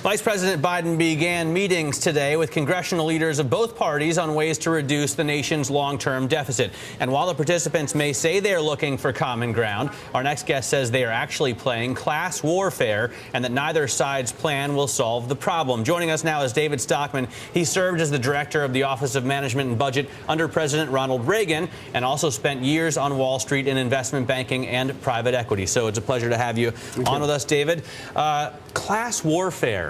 Vice President Biden began meetings today with congressional leaders of both parties on ways to reduce the nation's long-term deficit. And while the participants may say they are looking for common ground, our next guest says they are actually playing class warfare and that neither side's plan will solve the problem. Joining us now is David Stockman. He served as the director of the Office of Management and Budget under President Ronald Reagan and also spent years on Wall Street in investment banking and private equity. So it's a pleasure to have you on with us, David. Class warfare.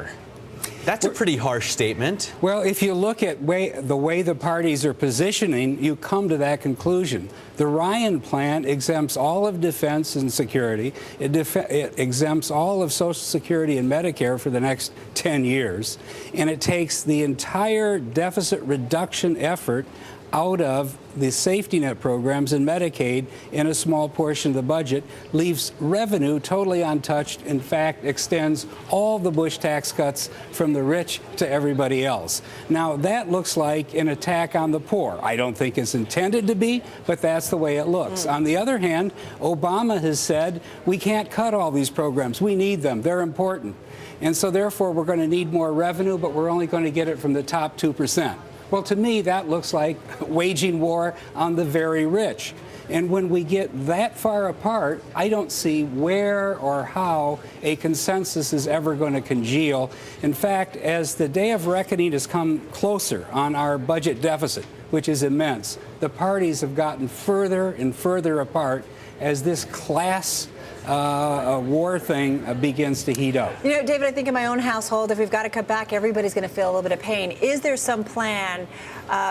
That's a pretty harsh statement. Well, if you look at the way the parties are positioning, you come to that conclusion. The Ryan plan exempts all of defense and security. It exempts all of Social Security and Medicare for the next 10 years. And it takes the entire deficit reduction effort out of the safety net programs and Medicaid in a small portion of the budget, leaves revenue totally untouched, in fact, extends all the Bush tax cuts from the rich to everybody else. Now, that looks like an attack on the poor. I don't think it's intended to be, but that's the way it looks. On the other hand, Obama has said, we can't cut all these programs. We need them. They're important. And so, therefore, we're going to need more revenue, but we're only going to get it from the top 2%. Well, to me, that looks like waging war on the very rich. And when we get that far apart, I don't see where or how a consensus is ever going to congeal. In fact, as the day of reckoning has come closer on our budget deficit, which is immense, the parties have gotten further and further apart as this class war thing begins to heat up. You know, David, I think in my own household, if we've got to cut back, everybody's going to feel a little bit of pain. Is there some plan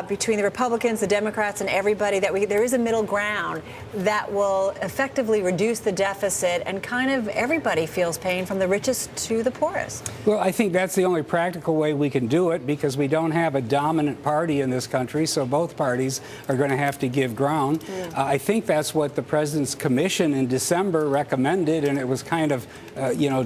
between the Republicans, the Democrats, and everybody that there is a middle ground that will effectively reduce the deficit and kind of everybody feels pain from the richest to the poorest? Well, I think that's the only practical way we can do it because we don't have a dominant party in this country, so both parties are going to have to give ground. I think that's what the President's Commission in December recommended, and it was kind of,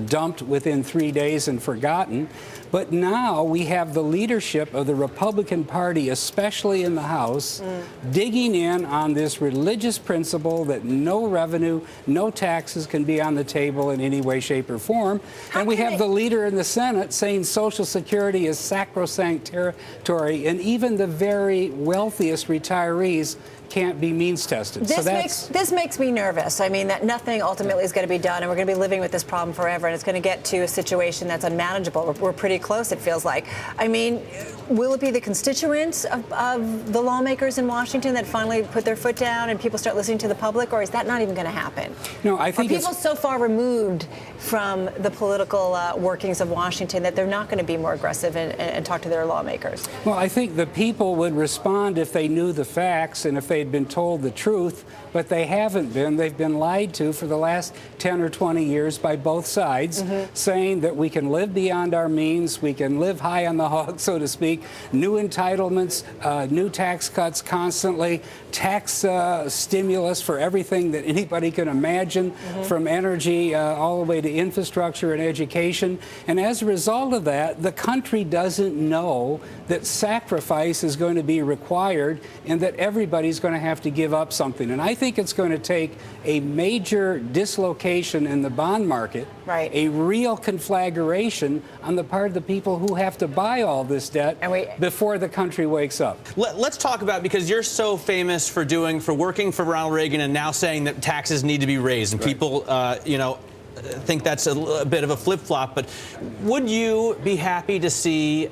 dumped within 3 days and forgotten. But now we have the leadership of the Republican Party, especially in the House, digging in on this religious principle that no revenue, no taxes can be on the table in any way, shape, or form. And we have the leader in the Senate saying Social Security is sacrosanct territory, and even the very wealthiest retirees can't be means tested. This makes me nervous. I mean, that nothing ultimately is going to be done, and we're going to be living with this problem forever, and it's going to get to a situation that's unmanageable. We're pretty close, it feels like. I mean, will it be the constituents of the lawmakers in Washington that finally put their foot down and people start listening to the public, or is that not even going to happen? No, I think are people so far removed from the political workings of Washington that they're not going to be more aggressive and talk to their lawmakers? Well, I think the people would respond if they knew the facts and if they'd been told the truth, but they haven't been. They've been lied to for the last 10 or 20 years by both sides, saying that we can live beyond our means, we can live high on the hog, so to speak, new entitlements, new tax cuts constantly, tax stimulus for everything that anybody can imagine, from energy all the way to infrastructure and education. And as a result of that, the country doesn't know that sacrifice is going to be required and that everybody's going to have to give up something. And I think it's going to take a major dislocation in the bond market, a real conflagration on the part of the people who have to buy all this debt before the country wakes up. Let's talk about, because you're so famous for working for Ronald Reagan and now saying that taxes need to be raised, and people, think that's a bit of a flip-flop, but would you be happy to see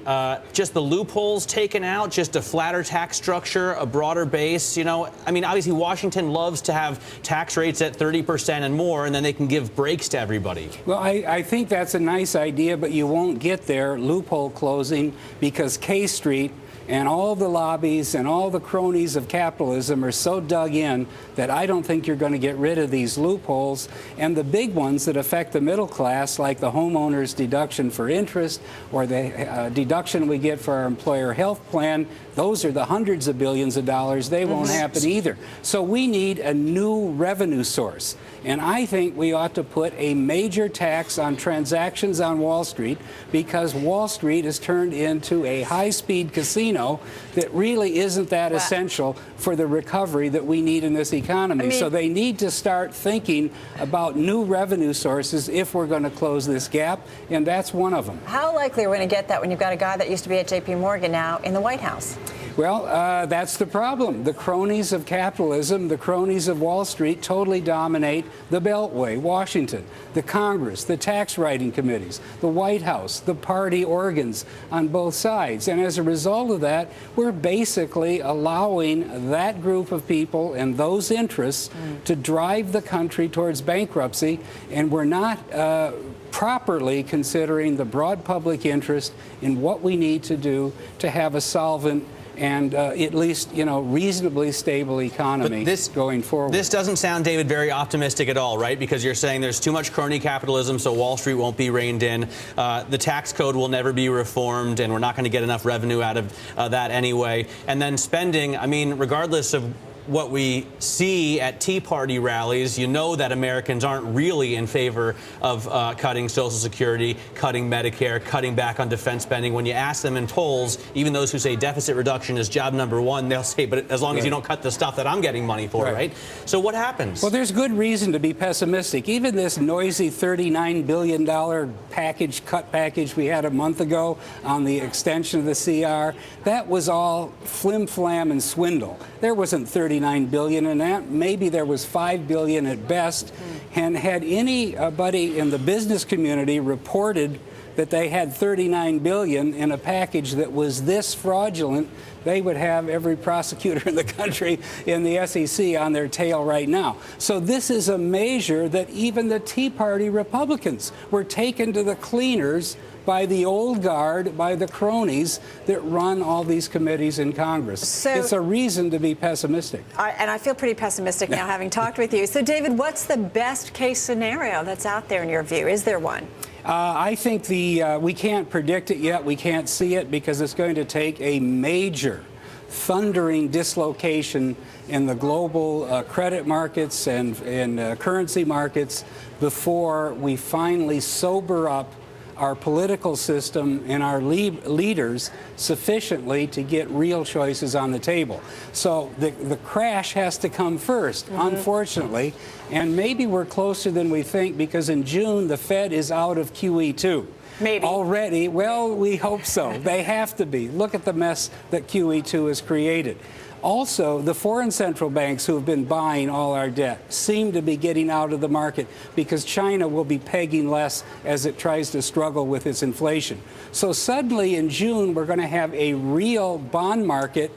just the loopholes taken out, just a flatter tax structure, a broader base? I mean, obviously Washington loves to have tax rates at 30% and more, and then they can give breaks to everybody. Well, I think that's a nice idea, but you won't get there loophole closing because K Street and all the lobbies and all the cronies of capitalism are so dug in that I don't think you're going to get rid of these loopholes. And the big ones that affect the middle class, like the homeowner's deduction for interest or the deduction we get for our employer health plan, those are the hundreds of billions of dollars. They won't happen either. So we need a new revenue source. And I think we ought to put a major tax on transactions on Wall Street because Wall Street is turned into a high-speed casino casino that really isn't that essential for the recovery that we need in this economy. So they need to start thinking about new revenue sources if we're going to close this gap, and that's one of them. How likely are we going to get that when you've got a guy that used to be at J.P. Morgan now in the White House? Well, that's the problem. The cronies of capitalism, the cronies of Wall Street totally dominate the Beltway, Washington, the Congress, the tax writing committees, the White House, the party organs on both sides. And as a result of that, we're basically allowing that group of people and those interests to drive the country towards bankruptcy, and we're not properly considering the broad public interest in what we need to do to have a solvent and at least, reasonably stable economy going forward. This doesn't sound, David, very optimistic at all, right? Because you're saying there's too much crony capitalism, so Wall Street won't be reined in. The tax code will never be reformed, and we're not going to get enough revenue out of that anyway. And then spending, I mean, regardless of what we see at Tea Party rallies, you know that Americans aren't really in favor of cutting Social Security, cutting Medicare, cutting back on defense spending. When you ask them in polls, even those who say deficit reduction is job number one, they'll say, but as long as you don't cut the stuff that I'm getting money for, right? So what happens? Well, there's good reason to be pessimistic. Even this noisy $39 billion cut package we had a month ago on the extension of the CR, that was all flim-flam and swindle. There wasn't $39 billion in that. Maybe there was $5 billion at best. And had anybody in the business community reported that they had $39 billion in a package that was this fraudulent, they would have every prosecutor in the country in the SEC on their tail right now. So this is a measure that even the Tea Party Republicans were taken to the cleaners by the old guard, by the cronies that run all these committees in Congress. So, it's a reason to be pessimistic. And I feel pretty pessimistic now, having talked with you. So, David, what's the best case scenario that's out there in your view? Is there one? I think we can't predict it yet. We can't see it because it's going to take a major thundering dislocation in the global credit markets and currency markets before we finally sober up our political system and our leaders sufficiently to get real choices on the table. So the crash has to come first, unfortunately, and maybe we're closer than we think because in June the Fed is out of QE2. Maybe. Already, well, we hope so. They have to be. Look at the mess that QE2 has created. Also, the foreign central banks who have been buying all our debt seem to be getting out of the market because China will be pegging less as it tries to struggle with its inflation. So suddenly in June, we're going to have a real bond market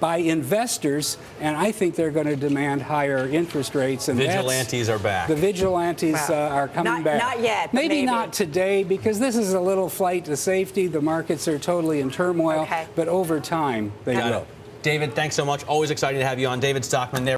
by investors, and I think they're going to demand higher interest rates. And vigilantes are back. The vigilantes are coming back. Not yet. Maybe not today because this is a little flight to safety. The markets are totally in turmoil, but over time they will. David, thanks so much. Always exciting to have you on. David Stockman there.